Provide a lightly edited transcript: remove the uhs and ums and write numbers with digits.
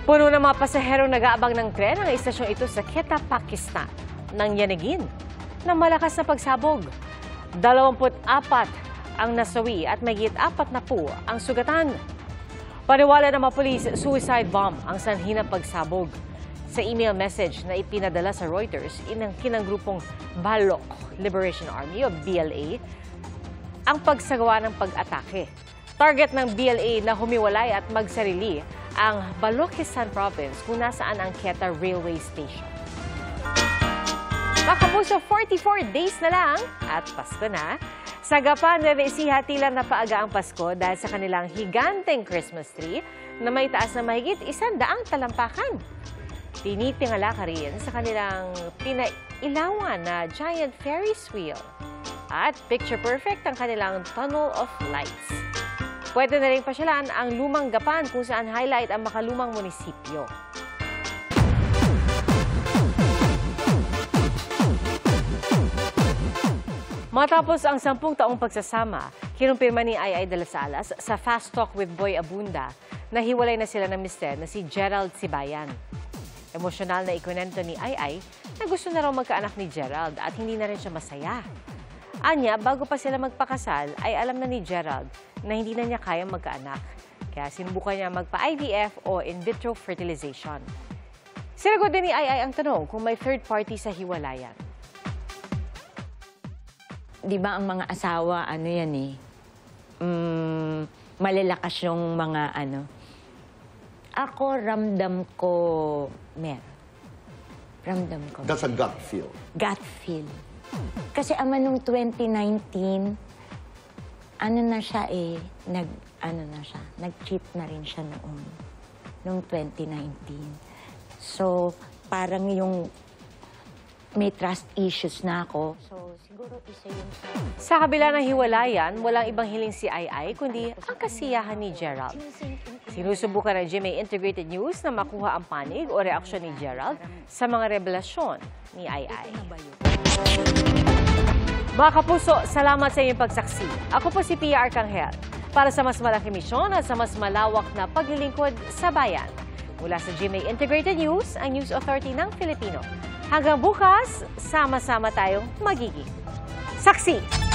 Puno ng mga pasaherong nag-aabang ng tren ang istasyong ito sa Quetta, Pakistan nang yanigin ng malakas na pagsabog. 24 ang nasawi at mahigit 40 ang sugatan. Paniwala ng mga pulis, suicide bomb ang sanhi ng pagsabog. Sa email message na ipinadala sa Reuters, inangkin ng grupong Baloch Liberation Army o BLA ang pagsagawa ng pag-atake. Target ng BLA na humiwalay at magsarili ang Balochistan Province kung nasaan ang Quetta Railway Station. Makapuso, 44 days na lang at Pasko na. Sa Gapan, naisihatilan na paaga ang Pasko dahil sa kanilang higanteng Christmas tree na may taas na mahigit 100 talampakan. Tinitingala ka rin sa kanilang pinailawan na giant Ferris wheel. At picture perfect ang kanilang tunnel of lights. Pwede na rin pasyalan ang Lumang Gapan kung saan highlight ang makalumang munisipyo. Matapos ang 10 taong pagsasama, kinumpirma ni Ai de las Alas sa Fast Talk with Boy Abunda na hiwalay na sila ng mister na si Gerald Sibayan. Emosyonal na ikwento ni Ai na gusto na raw magkaanak ni Gerald at hindi na rin siya masaya. Anya, bago pa sila magpakasal, ay alam na ni Gerald na hindi na niya kayang magkaanak. Kaya sinubukan niya magpa-IVF o in vitro fertilization. Sinagot din ni Ai ang tanong kung may third party sa hiwalayan. Di ba ang mga asawa, ano yan eh, malalakas yung mga ano. Ako, ramdam ko, ramdam ko. That's a gut feel. Gut feel. Kasi ama nung 2019, ano na siya eh, nag-cheat na rin siya noon, nung 2019. So, parang yung may trust issues na ako. So, siguro isa yun sa kabila ng hiwalayan, walang ibang hiling si Ai kundi ang kasiyahan ni Gerald. Sinusubukan ng GMA Integrated News na makuha ang panig o reaksyon ni Gerald sa mga revelasyon ni Ai. Mga kapuso, salamat sa inyong pagsaksi. Ako po si Pia Arcangel para sa mas malaking misyon at sa mas malawak na paglilingkod sa bayan. Mula sa GMA Integrated News, ang News Authority ng Filipino. Hanggang bukas, sama-sama tayong magiging saksi.